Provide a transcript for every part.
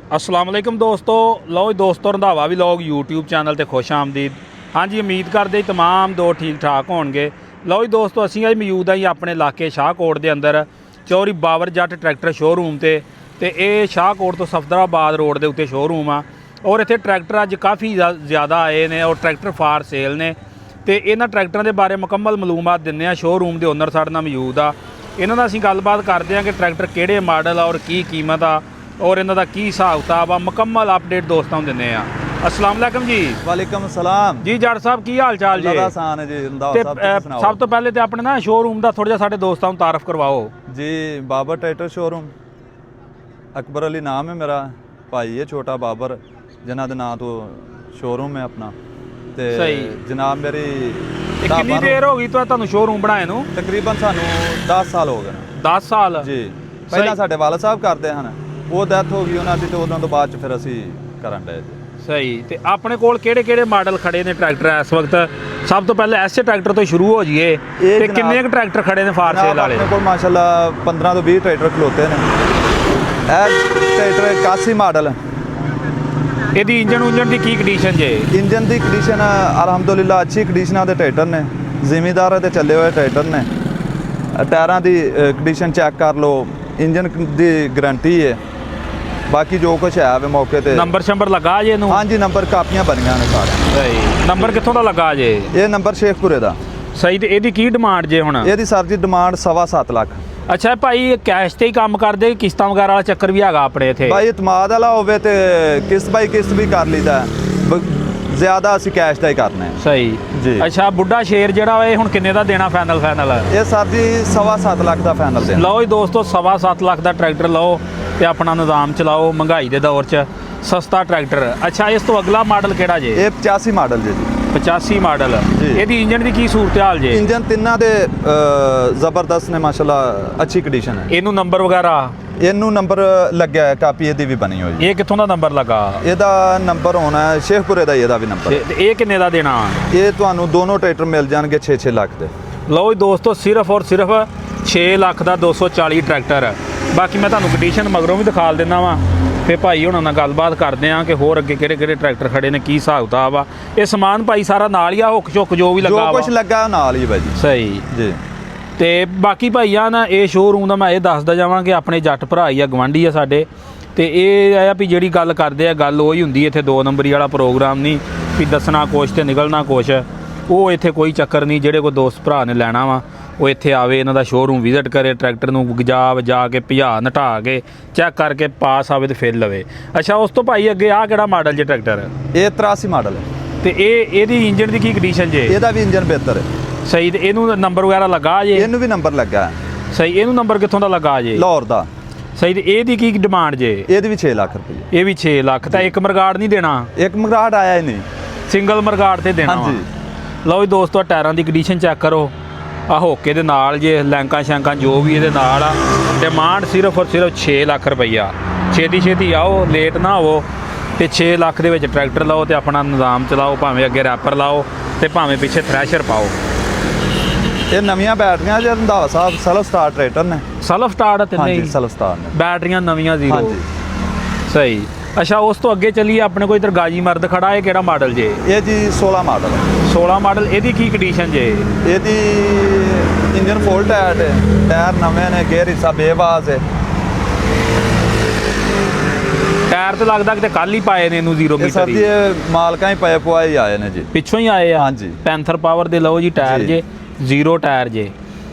अस्सलाम वालेकुम दोस्तों। लो जी दोस्तों, रंधावा व्लॉग यूट्यूब चैनल ते खुश आमदीद। हाँ जी, उम्मीद करते तमाम दो ठीक ठाक होणगे। लो जी दोस्तों, असीं अज मौजूद हाँ अपने इलाके शाहकोट के अंदर चौरी बाबर जट ट्रैक्टर शोरूम ते ये शाहकोट तो सफदराबाद रोड के उत्ते शोरूम आ और इत्थे ट्रैक्टर अज काफ़ी ज़्यादा आए ने और ट्रैक्टर फार सेल ने ते इन्हां ट्रैक्टरां दे बारे मुकम्मल मालूमात दिंदे आ। शोरूम के ओनर साडे नाल मौजूद आ, इन्हां दा असीं गलबात करदे आ कि ट्रैक्टर किहड़े मॉडल आ और की कीमत आ और इन्हां दा की हिसाब किताब आ। मुकम्मल अपडेट दोस्तों दिंदे आ। अस्सलाम वालेकुम जी। वालेकुम सलाम जी जट साहब की हाल चाल जी? आसान है जी। ते सब तो पहले तो अपने ना शोरूम का थोड़ा जिहा साडे दोस्तां नूं तारफ करवाओ जी। बाबर ट्रैक्टर शोरूम, अकबर अली नाम है मेरा, भाई है छोटा बाबर जिन्हां दे नां तो शोरूम है अपना। ते सही। जनाब मेरी कितनी देर हो गई तुहानूं शोरूम बनाए नूं? तकरीबन सानू 10 साल हो गए 10 साल जी। ਪਹਿਲਾਂ ਸਾਡੇ ਵਾਲਾ ਸਾਹਿਬ ਕਰਦੇ ਹਨ, ਉਹ ਡੈਥ ਹੋ ਗਈ ਉਹਨਾਂ ਦੀ ਤੇ ਉਹਨਾਂ ਤੋਂ ਬਾਅਦ ਚ ਫਿਰ ਅਸੀਂ ਕਰਨ ਡਏ ਜੀ। सही। तो अपने कोल किहड़े मॉडल खड़े ने ट्रैक्टर इस वक्त? सब तो पहले ऐसे ट्रैक्टर तो शुरू हो जाइए ते किन्ने क ट्रैक्टर खड़े ने फार सेल वाले? अपने कोल माशाल्लाह 15 ਤੋਂ 20 ट्रैक्टर खलोते ने। ਇਹ ट्रैक्टर 81 मॉडल ਇਹਦੀ ਇੰਜਨ ਦੀ ਕੀ ਕੰਡੀਸ਼ਨ ਜੇ? ਇੰਜਨ ਦੀ ਕੰਡੀਸ਼ਨ ਅਲਹਮਦੁਲਿਲਾ ਅੱਛੀ ਕੰਡੀਸ਼ਨਾਂ ਦੇ ਟਰੈਕਟਰ ਨੇ, ਜ਼ਿਮੀਦਾਰਾਂ ਤੇ ਚੱਲੇ ਹੋਏ ਟਰੈਕਟਰ ਨੇ। ਟਾਇਰਾਂ ਦੀ ਕੰਡੀਸ਼ਨ ਚੈੱਕ ਕਰ ਲਓ, ਇੰਜਨ ਦੀ ਗਾਰੰਟੀ ਹੈ। ਬਾਕੀ ਜੋ ਕੁਝ ਹੈ ਵੇ ਮੌਕੇ ਤੇ ਨੰਬਰ ਸ਼ੰਬਰ ਲੱਗਾ ਜੇ ਇਹਨੂੰ? ਹਾਂਜੀ, ਨੰਬਰ ਕਾਪੀਆਂ ਬਣੀਆਂ ਨੇ ਸਾਰੇ। ਸਹੀ। ਨੰਬਰ ਕਿੱਥੋਂ ਦਾ ਲੱਗਾ ਜੇ? ਇਹ ਨੰਬਰ ਸ਼ੇਖਪੁਰੇ ਦਾ। ਸਹੀ। ਤੇ ਇਹਦੀ ਕੀ ਡਿਮਾਂਡ ਜੇ ਹੁਣ? ਇਹਦੀ ਸਰ ਜੀ ਡਿਮਾਂਡ 7.5 ਲੱਖ। ਅੱਛਾ ਭਾਈ, ਕੈਸ਼ ਤੇ ਹੀ ਕੰਮ ਕਰਦੇ, ਕਿਸ਼ਤਾਂ ਵਗੈਰਾ ਵਾਲਾ ਚੱਕਰ ਵੀ ਹੈਗਾ ਆਪਣੇ ਇੱਥੇ? ਭਾਈ ਇਤਮਾਦ ਵਾਲਾ ਹੋਵੇ ਤੇ ਕਿਸ਼ਤ ਬਾਈ ਕਿਸ਼ਤ ਵੀ ਕਰ ਲਈਦਾ, ਜ਼ਿਆਦਾ ਅਸੀਂ ਕੈਸ਼ ਦਾ ਹੀ ਕਰਨਾ ਹੈ। ਸਹੀ ਜੀ। ਅੱਛਾ, ਬੁੱਢਾ ਸ਼ੇਰ ਜਿਹੜਾ ਇਹ ਹੁਣ ਕਿੰਨੇ ਦਾ ਦੇਣਾ ਫਾਈਨਲ? ਇਹ ਸਰ ਜੀ 7.5 ਲੱਖ ਦਾ ਫਾਈਨਲ ਦੇਣਾ। ਲਓ ਜੀ ਦੋਸਤੋ, 7.5 ਲੱਖ ਦਾ ਟਰੈਕਟਰ ਲਓ ਤੇ ਆਪਣਾ ਨਿਜ਼ਾਮ ਚਲਾਓ ਮਹਿੰਗਾਈ ਦੇ ਦੌਰ 'ਚ ਸਸਤਾ ਟਰੈਕਟਰ। ਅੱਛਾ, ਇਸ ਤੋਂ ਅਗਲਾ ਮਾਡਲ ਕਿਹੜਾ ਜੇ? ਇਹ 85 ਮਾਡਲ ਜੀ। 85 ਮਾਡਲ। ਜੀ। ਇਹਦੀ ਇੰਜਨ ਦੀ ਕੀ ਸੂਰਤ ਹਾਲ ਜੇ? ਇੰਜਨ ਤਿੰਨਾਂ ਦੇ ਜ਼ਬਰਦਸਤ ਨੇ ਮਾਸ਼ਾਅੱਲਾ, ਅੱਛੀ ਕੰਡੀਸ਼ਨ ਹੈ। ਇਹਨੂੰ ਨੰਬਰ ਵਗੈਰਾ? ਇਹਨੂੰ ਨੰਬਰ ਲੱਗਿਆ ਹੈ, ਕਾਪੀ ਇਹਦੀ ਵੀ ਬਣੀ ਹੋਈ। ਇਹ ਕਿੱਥੋਂ ਦਾ ਨੰਬਰ ਲੱਗਾ? ਇਹਦਾ ਨੰਬਰ ਹੋਣਾ ਹੈ ਸ਼ੇਖਪੁਰੇ ਦਾ, ਇਹਦਾ ਵੀ ਨੰਬਰ। ਤੇ ਇਹ ਕਿੰਨੇ ਦਾ ਦੇਣਾ? ਇਹ ਤੁਹਾਨੂੰ ਦੋਨੋਂ ਟਰੈਕਟਰ ਮਿਲ ਜਾਣਗੇ 6-6 ਲੱਖ ਦੇ। ਲਓ ਜੀ ਦੋਸਤੋ, ਸਿਰਫ ਔਰ ਸਿਰਫ 6 ਲੱਖ ਦਾ 240 ਟਰੈਕਟਰ। ਬਾਕੀ ਮੈਂ ਤੁਹਾਨੂੰ ਕੰਡੀਸ਼ਨ ਮਗਰੋਂ ਵੀ ਦਿਖਾ ਦਿੰਦਾ ਵਾਂ, ਫਿਰ ਭਾਈ ਹੁਣਾਂ ਨਾਲ ਗੱਲਬਾਤ ਕਰਦੇ ਆ ਕਿ ਹੋਰ ਅੱਗੇ ਕਿਹੜੇ ਟਰੈਕਟਰ ਖੜੇ ਨੇ, ਕੀ ਹਿਸਾਬ ਕਿਤਾਬ ਆ। ਇਹ ਸਮਾਨ ਭਾਈ ਸਾਰਾ ਨਾਲ ਹੀ ਆ, ਹੁੱਕ ਝੁੱਕ ਜੋ ਵੀ ਲੱਗਾ ਵਾ? ਜੋ ਕੁਝ ਲੱਗਾ ਨਾਲ ਹੀ ਬਾਈ ਜੀ। ਸਹੀ ਜੀ। ਤੇ ਬਾਕੀ ਭਾਈਆਂ ਨਾ ਇਹ ਸ਼ੋਰੂਮ ਦਾ ਮੈਂ ਇਹ ਦੱਸਦਾ ਜਾਵਾਂ ਕਿ ਆਪਣੇ ਜੱਟ ਭਰਾ ਹੀ ਆ, ਗਵਾਂਢੀ ਆ ਸਾਡੇ। ਤੇ ਇਹ ਆ ਵੀ ਜਿਹੜੀ ਗੱਲ ਕਰਦੇ ਆ ਗੱਲ ਉਹੀ ਹੁੰਦੀ। ਇੱਥੇ 2 ਨੰਬਰੀ ਵਾਲਾ ਪ੍ਰੋਗਰਾਮ ਨਹੀਂ ਵੀ ਦੱਸਣਾ ਕੁਛ ਤੇ ਨਿਕਲਣਾ ਕੁਛ, ਉਹ ਇੱਥੇ ਕੋਈ ਚੱਕਰ ਨਹੀਂ। ਜਿਹੜੇ ਕੋਈ ਦੋਸਤ ਭਰਾ ਨੇ ਲੈਣਾ ਵਾ ਉਹ ਇੱਥੇ ਆਵੇ, ਇਹਨਾਂ ਦਾ ਸ਼ੋਰੂਮ ਵਿਜ਼ਿਟ ਕਰੇ, ਟਰੈਕਟਰ ਨੂੰ ਜਾ ਕੇ ਭਜਾ ਨਟਾ ਕੇ ਚੈੱਕ ਕਰਕੇ ਪਾਸ ਆਵੇ ਤੇ ਫਿਰ ਲਵੇ। ਅੱਛਾ, ਉਸ ਤੋਂ ਭਾਈ ਅੱਗੇ ਆਹ ਕਿਹੜਾ ਮਾਡਲ ਜੇ ਟਰੈਕਟਰ? ਇਹ 83 ਮਾਡਲ ਹੈ। ਤੇ ਇਹਦੀ ਇੰਜਨ ਦੀ ਕੀ ਕੰਡੀਸ਼ਨ ਜੇ? ਇਹਦਾ ਵੀ ਇੰਜਨ ਬਿਹਤਰ ਹੈ। ਸਹੀ। ਤੇ ਇਹਨੂੰ ਨੰਬਰ ਵਗੈਰਾ ਲੱਗਾ ਜੇ? ਇਹਨੂੰ ਵੀ ਨੰਬਰ ਲੱਗਾ ਹੈ। ਸਹੀ। ਇਹਨੂੰ ਨੰਬਰ ਕਿੱਥੋਂ ਦਾ ਲੱਗਾ ਜੇ? ਲਾਹੌਰ ਦਾ। ਸਹੀ। ਤੇ ਇਹਦੀ ਕੀ ਡਿਮਾਂਡ ਜੇ? ਇਹਦੀ ਵੀ 6 ਲੱਖ ਰੁਪਏ। ਇਹ ਵੀ 6 ਲੱਖ। ਤਾਂ ਇੱਕ ਮਰਗਾੜ ਨਹੀਂ ਦੇਣਾ? ਇੱਕ ਮਗਰਾਟ ਆਇਆ ਹੀ ਨਹੀਂ, ਸਿੰਗਲ ਮਰਗਾੜ ਤੇ ਦੇਣਾ? ਹਾਂਜੀ। ਲਓ ਜੀ ਦੋਸਤੋ, ਟਾਇਰਾਂ ਦੀ ਕੰਡੀਸ਼ਨ ਚੈੱਕ ਕਰੋ, ਆ ਹੋਕੇ ਦੇ ਨਾਲ ਜੇ ਲੈਂਕਾਂ ਸ਼ੈਂਕਾਂ ਜੋ ਵੀ ਇਹਦੇ ਨਾਲ ਆ। ਡਿਮਾਂਡ ਸਿਰਫ ਔਰ ਸਿਰਫ 6 ਲੱਖ ਰੁਪਈਆ। ਛੇਤੀ ਆਓ, ਲੇਟ ਨਾ ਹੋਵੋ ਤੇ 6 ਲੱਖ ਦੇ ਵਿੱਚ ਟਰੈਕਟਰ ਲਓ ਤੇ ਆਪਣਾ ਨਿਜ਼ਾਮ ਚਲਾਓ, ਭਾਵੇਂ ਅੱਗੇ ਰੈਪਰ ਲਾਓ ਤੇ ਭਾਵੇਂ ਪਿੱਛੇ ਥ੍ਰੈਸ਼ਰ ਪਾਓ। ਇਹ ਨਵੀਆਂ ਬੈਟਰੀਆਂ ਜੇ ਰੰਧਾਵਾ ਸਾਹਿਬ ਸੈਲਫ ਸਟਾਰਟ ਟਰੈਕਟਰ ਨੇ। ਸੈਲਫ ਸਟਾਰਟ ਤੇ ਹਾਂਜੀ, ਨਹੀਂ? ਸੈਲਫ ਸਟਾਰਟ ਨੇ, ਬੈਟਰੀਆਂ ਨਵੀਆਂ ਜ਼ੀਰੋ? ਹਾਂਜੀ। ਸਹੀ। ਅੱਛਾ, ਉਸ ਤੋਂ ਅੱਗੇ ਚੱਲੀਏ, ਆਪਣੇ ਕੋਲ ਇੱਧਰ ਗਾਜੀ ਮਰਦ ਖੜਾ ਹੈ, ਕਿਹੜਾ ਮਾਡਲ ਜੇ? ਇਹ ਜੀ 16 ਮਾਡਲ। 16 ਮਾਡਲ। ਇਹਦੀ ਕੀ ਕੰਡੀਸ਼ਨ ਜੇ? ਇਹਦੀ ਇੰਜਨ ਫੁੱਲ ਟਾਇਰ ਹੈ, ਟਾਇਰ ਨਵੇਂ ਨੇ, ਗੇਅਰ ਹਿੱਸਾ ਬੇਵਾਸ ਹੈ। ਟਾਇਰ ਤੇ ਲੱਗਦਾ ਕਿ ਕੱਲ ਹੀ ਪਾਏ ਨੇ ਇਹਨੂੰ 0 ਇਹ ਮੀਟਰ ਸਰ ਜੀ ਮਾਲਕਾਂ ਹੀ ਪਏ ਪੁਆਏ ਹੀ ਆਏ ਨੇ ਜੀ, ਪਿੱਛੋਂ ਹੀ ਆਏ ਆ? ਹਾਂਜੀ। ਪੈਂਥਰ ਪਾਵਰ ਦੇ ਲਓ ਜੀ ਟਾਇਰ ਜੇ, 0 ਟਾਇਰ ਜੇ।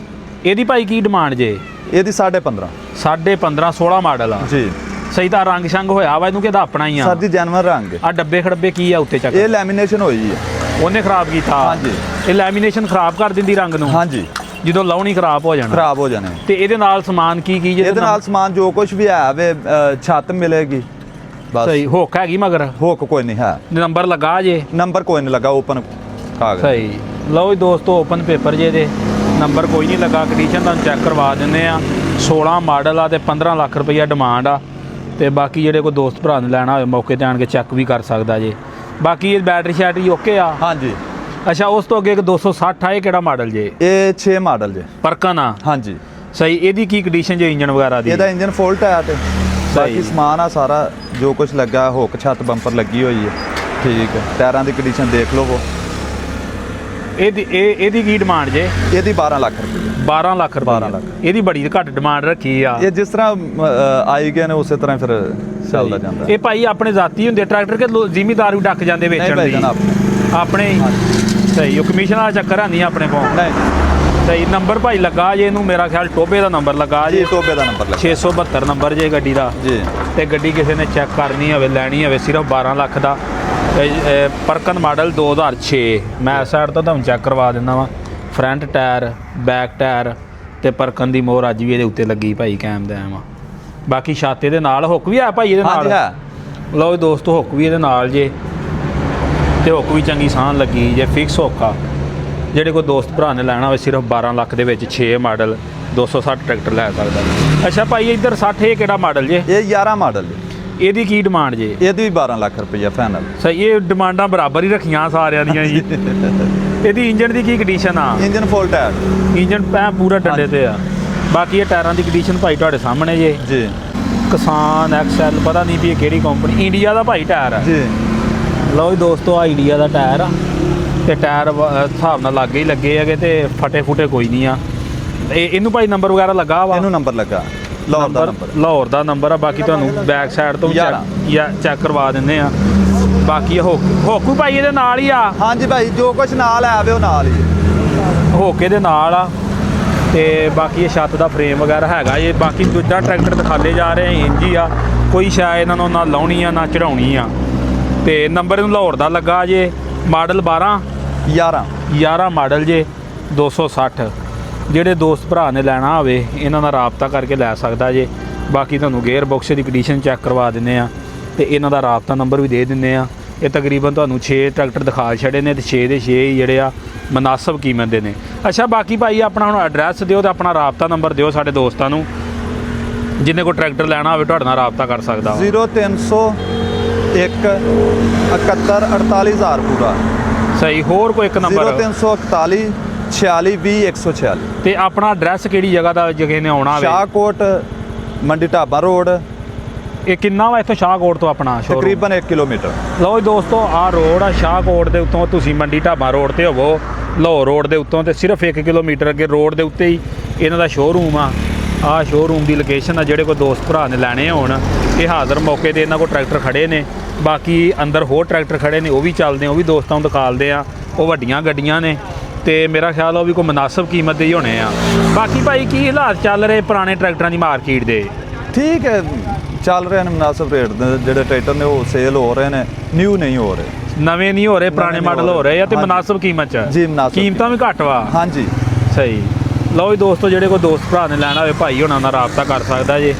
ਇਹਦੀ ਭਾਈ ਕੀ ਡਿਮਾਂਡ ਜੇ? ਇਹਦੀ 15.5। 15.5 16 ਮਾਡਲ ਆ ਜੀ। ਸਹੀ। ਤਾਂ ਰੰਗ ਸ਼ੰਗ ਹੋਇਆ ਵਾ ਇਹਨੂੰ ਕਿਹਦਾ ਆਪਣਾ ਹੀ ਆ? ਸਰ ਜੀ ਜੈਨੂਅਨ ਰੰਗ। ਆ ਡੱਬੇ ਖੜੱਬੇ ਕੀ ਆ ਉੱਤੇ ਚੱਕ? ਇਹ ਲੈਮੀਨੇਸ਼ਨ ਹੋਈ ਹੈ। ਉਹਨੇ ਖਰਾਬ ਕੀਤਾ? ਹਾਂਜੀ। ਇਹ ਲੈਮੀਨੇਸ਼ਨ ਖਰਾਬ ਕਰ ਦਿੰਦੀ ਰੰਗ ਨੂੰ? ਹਾਂਜੀ। ਜਦੋਂ ਲਾਉਣੀ ਖਰਾਬ ਹੋ ਜਾਣਾ? ਖਰਾਬ ਹੋ ਜਾਣੇ। ਤੇ ਇਹਦੇ ਨਾਲ ਸਮਾਨ ਕੀ ਜੇ? ਇਹਦੇ ਨਾਲ ਸਮਾਨ ਜੋ ਕੁਝ ਵੀ ਹੈ ਵੇ, ਛੱਤ ਮਿਲੇਗੀ ਬਸ। ਸਹੀ। ਹੁੱਕ ਹੈਗੀ ਮਗਰ? ਹੁੱਕ ਕੋਈ ਨਹੀਂ ਹੈ। ਨੰਬਰ ਲੱਗਾ ਜੇ? ਨੰਬਰ ਕੋਈ ਨਹੀਂ ਲੱਗਾ, ਓਪਨ ਕਾਗਜ਼। ਸਹੀ। ਲਓ ਜੀ ਦੋਸਤੋ, ਓਪਨ ਪੇਪਰ ਜੇ ਦੇ, ਨੰਬਰ ਕੋਈ ਨਹੀਂ ਲੱਗਾ। ਕੰਡੀਸ਼ਨ ਤੁਹਾਨੂੰ ਚੈੱਕ ਕਰਵਾ ਦਿੰਦੇ ਆ। 16 ਮਾਡਲ ਆ ਤੇ 15 ਲੱਖ ਰੁਪਈਆ ਡਿਮਾਂਡ ਆ। ਤੇ ਬਾਕੀ ਜਿਹੜੇ ਕੋਈ ਦੋਸਤ ਭਰਾ ਨੇ ਲੈਣਾ ਹੋਵੇ ਮੌਕੇ ਤੇ ਆਣ ਕੇ ਚੈੱਕ ਵੀ ਕਰ ਸਕਦਾ ਜੇ। ਬਾਕੀ ਇਹ ਬੈਟਰੀ ਸ਼ੈਟਰੀ ਓਕੇ ਆ? ਹਾਂਜੀ। ਅੱਛਾ, ਉਸ ਤੋਂ ਅੱਗੇ ਇੱਕ 260 ਆ, ਇਹ ਕਿਹੜਾ ਮਾਡਲ ਜੇ? ਇਹ 6 ਮਾਡਲ ਜੇ। ਪਰਕਨ ਆ? ਹਾਂਜੀ। ਸਹੀ। ਇਹਦੀ ਕੀ ਕੰਡੀਸ਼ਨ ਜੇ ਇੰਜਨ ਵਗੈਰਾ ਦੀ? ਇਹਦਾ ਇੰਜਨ ਫੁੱਲ ਟਾਇਰ ਤੇ ਬਾਕੀ ਸਮਾਨ ਆ ਸਾਰਾ ਜੋ ਕੁਝ ਲੱਗਾ, ਹੁੱਕ ਛੱਤ ਬੰਪਰ ਲੱਗੀ ਹੋਈ ਹੈ, ਠੀਕ ਹੈ। ਟਾਇਰਾਂ ਦੀ ਕੰਡੀਸ਼ਨ ਦੇਖ ਲਓ। ਇਹਦੀ ਕੀ ਡਿਮਾਂਡ ਜੇ? ਇਹਦੀ 12 ਲੱਖ ਰੁਪਏ। 12 ਲੱਖ ਰੁਪਏ। 12 ਲੱਖ। ਇਹਦੀ ਬੜੀ ਘੱਟ ਡਿਮਾਂਡ ਰੱਖੀ ਆ। ਇਹ ਜਿਸ ਤਰ੍ਹਾਂ ਆਈ ਗਏ ਨੇ ਉਸੇ ਤਰ੍ਹਾਂ ਫਿਰ ਚੱਲਦਾ ਜਾਂਦਾ। ਇਹ ਭਾਈ ਆਪਣੇ ਜ਼ਾਤੀ ਹੁੰਦੇ ਟਰੈਕਟਰ ਕਿ ਜ਼ਿਮੀਦਾਰ ਵੀ ਡੱਕ ਜਾਂਦੇ ਵੇਚਣ ਦੀ? ਆਪਣੇ ਸਹੀ। ਉਹ ਕਮਿਸ਼ਨ ਵਾਲਾ ਚੱਕਰ ਹੈ ਨਹੀਂ ਆਪਣੇ ਕੋਲ? ਨਹੀਂ। ਸਹੀ। ਨੰਬਰ ਭਾਈ ਲੱਗਾ ਜੇ ਇਹਨੂੰ, ਮੇਰਾ ਖਿਆਲ ਟੋਬੇ ਦਾ ਨੰਬਰ ਲੱਗਾ ਜੀ, ਟੋਬੇ ਦਾ ਨੰਬਰ ਲੱਗਾ 672 ਨੰਬਰ ਜੇ ਗੱਡੀ ਦਾ ਜੀ। ਤੇ ਗੱਡੀ ਕਿਸੇ ਨੇ ਚੈੱਕ ਕਰਨੀ ਹੋਵੇ, ਲੈਣੀ ਹੋਵੇ, ਸਿਰਫ 12 ਲੱਖ ਦਾ। ਪਰਕਨ ਮਾਡਲ 2006। ਮੈਂ ਇਸ ਸਾਈਡ ਤੋਂ ਤੁਹਾਨੂੰ ਚੈੱਕ ਕਰਵਾ ਦਿੰਦਾ ਵਾਂ। ਫਰੰਟ ਟਾਇਰ, ਬੈਕ ਟਾਇਰ ਤੇ ਪਰਕਨ ਦੀ ਮੋਹਰ ਅੱਜ ਵੀ ਇਹਦੇ ਉੱਤੇ ਲੱਗੀ ਭਾਈ, ਕਾਇਮ ਦਾ ਆ। ਬਾਕੀ ਛਾਤੇ ਦੇ ਨਾਲ ਹੁੱਕ ਵੀ ਆ ਭਾਈ ਇਹਦੇ ਨਾਲ। ਲਓ ਜੀ ਦੋਸਤੋ, ਹੁੱਕ ਵੀ ਇਹਦੇ ਨਾਲ ਜੇ, ਤੇ ਹੁੱਕ ਵੀ ਚੰਗੀ ਸਾਨ ਲੱਗੀ ਜੇ, ਫਿਕਸ ਹੁੱਕ ਆ। ਜਿਹੜੇ ਕੋਈ ਦੋਸਤ ਭਰਾ ਨੇ ਲੈਣਾ ਹੋਵੇ ਸਿਰਫ 12 ਲੱਖ ਦੇ ਵਿੱਚ 6 ਮਾਡਲ 260 ਟਰੈਕਟਰ ਲੈ ਸਕਦਾ। ਅੱਛਾ ਭਾਈ ਇੱਧਰ 60 ਇਹ ਕਿਹੜਾ ਮਾਡਲ ਜੇ? ਇਹ 11 ਮਾਡਲ ਜੇ। ਇਹਦੀ ਕੀ ਡਿਮਾਂਡ ਜੇ? ਇਹਦੀ ਵੀ 12 ਲੱਖ ਰੁਪਈਆ ਫਾਈਨਲ। ਸਹੀ। ਇਹ ਡਿਮਾਂਡਾਂ ਬਰਾਬਰ ਹੀ ਰੱਖੀਆਂ ਸਾਰਿਆਂ ਦੀਆਂ ਜੀ। ਇਹਦੀ ਇੰਜਨ ਦੀ ਕੀ ਕੰਡੀਸ਼ਨ ਆ? ਇੰਜਨ ਫੁੱਲ ਟਾਇਰ। ਇੰਜਨ ਪੈ ਪੂਰਾ ਡੰਡੇ ਤੇ ਆ। ਬਾਕੀ ਇਹ ਟਾਇਰਾਂ ਦੀ ਕੰਡੀਸ਼ਨ ਭਾਈ ਤੁਹਾਡੇ ਸਾਹਮਣੇ ਜੇ। ਜੀ। ਕਿਸਾਨ ਐਕਸਐਲ, ਪਤਾ ਨਹੀਂ ਵੀ ਇਹ ਕਿਹੜੀ ਕੰਪਨੀ। ਇੰਡੀਆ ਦਾ ਭਾਈ ਟਾਇਰ ਆ ਜੀ। ਲਓ ਜੀ ਦੋਸਤੋ, ਆ ਇੰਡੀਆ ਦਾ ਟਾਇਰ ਆ ਤੇ ਟਾਇਰ ਹਿਸਾਬ ਨਾਲ ਲੱਗੇ ਹੀ ਲੱਗੇ ਹੈਗੇ ਤੇ ਫਟੇ ਫੁਟੇ ਕੋਈ ਨਹੀਂ ਆ। ਇਹਨੂੰ ਭਾਈ ਨੰਬਰ ਵਗੈਰਾ ਲੱਗਾ ਵਾ? ਇਹਨੂੰ ਨੰਬਰ ਲੱਗਾ, ਲਾਹੌਰ ਦਾ ਨੰਬਰ। ਲਾਹੌਰ ਦਾ ਨੰਬਰ ਆ। ਬਾਕੀ ਤੁਹਾਨੂੰ ਬੈਕ ਸਾਈਡ ਤੋਂ ਚੈੱਕ ਕਰਵਾ ਦਿੰਦੇ ਆ। ਬਾਕੀ ਹੋਕੂ ਭਾਈ ਇਹਦੇ ਨਾਲ ਹੀ ਆ? ਹਾਂਜੀ ਭਾਈ, ਜੋ ਕੁਝ ਨਾਲ ਆਵੇ ਉਹ ਨਾਲ ਹੀ ਹੋਕੇ ਦੇ ਨਾਲ ਆ। ਤੇ ਬਾਕੀ ਇਹ ਛੱਤ ਦਾ ਫਰੇਮ ਵਗੈਰਾ ਹੈਗਾ ਇਹ। ਬਾਕੀ ਦੂਜਾ ਟਰੈਕਟਰ ਦਿਖਾਲੇ ਜਾ ਰਹੇ ਇੰਜ ਹੀ ਆ, ਕੋਈ ਸ਼ਾਇਦ ਇਹਨਾਂ ਨੂੰ ਨਾ ਲਾਉਣੀ ਆ ਨਾ ਚੜਾਉਣੀ ਆ। ਤੇ ਨੰਬਰ ਇਹਨੂੰ ਲਾਹੌਰ ਦਾ ਲੱਗਾ ਜੇ। ਮਾਡਲ 11 ਮਾਡਲ ਜੇ 260। ਜਿਹੜੇ ਦੋਸਤ ਭਰਾ ਨੇ ਲੈਣਾ ਹੋਵੇ ਇਹਨਾਂ ਨਾਲ ਰਾਬਤਾ ਕਰਕੇ ਲੈ ਸਕਦਾ ਜੇ। ਬਾਕੀ ਤੁਹਾਨੂੰ ਗੇਅਰ ਬਾਕਸ ਦੀ ਕੰਡੀਸ਼ਨ ਚੈੱਕ ਕਰਵਾ ਦਿੰਦੇ ਆ ਤੇ ਇਹਨਾਂ ਦਾ ਰਾਬਤਾ ਨੰਬਰ ਵੀ ਦੇ ਦਿੰਦੇ ਆ। ਇਹ ਤਕਰੀਬਨ ਤੁਹਾਨੂੰ 6 ਟਰੈਕਟਰ ਦਿਖਾ ਛੱਡੇ ਨੇ ਤੇ 6 ਦੇ 6 ਹੀ ਜਿਹੜੇ ਆ ਮੁਨਾਸਬ ਕੀਮਤ ਦੇ ਨੇ। ਅੱਛਾ ਬਾਕੀ ਭਾਈ ਆਪਣਾ ਹੁਣ ਐਡਰੈਸ ਦਿਓ ਤੇ ਆਪਣਾ ਰਾਬਤਾ ਨੰਬਰ ਦਿਓ ਸਾਡੇ ਦੋਸਤਾਂ ਨੂੰ, ਜਿੰਨੇ ਕੋਈ ਟਰੈਕਟਰ ਲੈਣਾ ਹੋਵੇ ਤੁਹਾਡੇ ਨਾਲ ਰਾਬਤਾ ਕਰ ਸਕਦਾ। 0301 71 48000 ਪੂਰਾ। ਸਹੀ। ਹੋਰ ਕੋਈ ਇੱਕ ਨੰਬਰ? 0341 46 20 146। ਤੇ ਆਪਣਾ ਐਡਰੈਸ ਕਿਹੜੀ ਜਗ੍ਹਾ ਦਾ ਜੇ ਨੇ ਆਉਣਾ ਹੋਵੇ? ਸ਼ਾਹਕੋਟ ਮੰਡੀ ਢਾਬਾ ਰੋਡ। ਇਹ ਕਿੰਨਾ ਵਾ ਇੱਥੋਂ ਸ਼ਾਹਕੋਟ ਤੋਂ ਆਪਣਾ? ਤਕਰੀਬਨ 1 ਕਿਲੋਮੀਟਰ। ਲਓ ਜੀ ਦੋਸਤੋ, ਆਹ ਰੋਡ ਆ ਸ਼ਾਹਕੋਟ ਦੇ ਉੱਤੋਂ ਤੁਸੀਂ ਮੰਡੀ ਢਾਬਾ ਰੋਡ ਤੇ ਹੋਵੋ, ਲਾਹੌਰ ਰੋਡ ਦੇ ਉੱਤੋਂ ਤੇ ਸਿਰਫ 1 ਕਿਲੋਮੀਟਰ ਅੱਗੇ ਰੋਡ ਦੇ ਉੱਤੇ ਹੀ ਇਹਨਾਂ ਦਾ ਸ਼ੋਅਰੂਮ ਆ। ਆਹ ਸ਼ੋਅਰੂਮ ਦੀ ਲੋਕੇਸ਼ਨ ਆ। ਜਿਹੜੇ ਕੋਈ ਦੋਸਤ ਭਰਾ ਨੇ ਲੈਣੇ ਹੋਣ ਇਹ ਹਾਜ਼ਰ ਮੌਕੇ ਤੇ ਇਹਨਾਂ ਕੋਲ ਟਰੈਕਟਰ ਖੜੇ ਨੇ। ਬਾਕੀ ਅੰਦਰ ਹੋਰ ਟਰੈਕਟਰ ਖੜੇ ਨੇ, ਉਹ ਵੀ ਚੱਲਦੇ ਆ, ਉਹ ਵੀ ਦੋਸਤਾਂ ਨੂੰ ਦਿਖਾਲਦੇ ਆ। ਉਹ ਵੱਡੀਆਂ ਗੱਡੀਆਂ ਨੇ ਤੇ ਮੇਰਾ ਖਿਆਲ ਉਹ ਵੀ ਕੋਈ ਮੁਨਾਸਬ ਕੀਮਤ ਦੇ ਹੀ ਹੋਣੇ ਆ। ਬਾਕੀ ਭਾਈ ਕੀ ਹਾਲਾਤ ਚੱਲ ਰਹੇ ਪੁਰਾਣੇ ਟਰੈਕਟਰਾਂ ਦੀ ਮਾਰਕੀਟ ਦੇ? ਠੀਕ ਹੈ, ਚੱਲ ਰਹੇ ਨੇ ਮੁਨਾਸਬ ਰੇਟ ਦੇ। ਜਿਹੜੇ ਟਰੈਕਟਰ ਨੇ ਉਹ ਸੇਲ ਹੋ ਰਹੇ ਨੇ, ਨਿਊ ਨਹੀਂ ਹੋ ਰਹੇ। ਨਵੇਂ ਨਹੀਂ ਹੋ ਰਹੇ, ਪੁਰਾਣੇ ਮਾਡਲ ਹੋ ਰਹੇ ਆ ਤੇ ਮੁਨਾਸਬ ਕੀਮਤ 'ਚ ਜੀ। ਮੁਨਾਸਬ ਕੀਮਤਾਂ ਵੀ ਘੱਟ ਵਾ। ਹਾਂਜੀ। ਸਹੀ। ਲਓ ਜੀ ਦੋਸਤੋ, ਜਿਹੜੇ ਕੋਈ ਦੋਸਤ ਭਰਾ ਨੇ ਲੈਣਾ ਹੋਵੇ ਭਾਈ ਉਹਨਾਂ ਨਾਲ ਰਾਬਤਾ ਕਰ ਸਕਦਾ ਜੇ।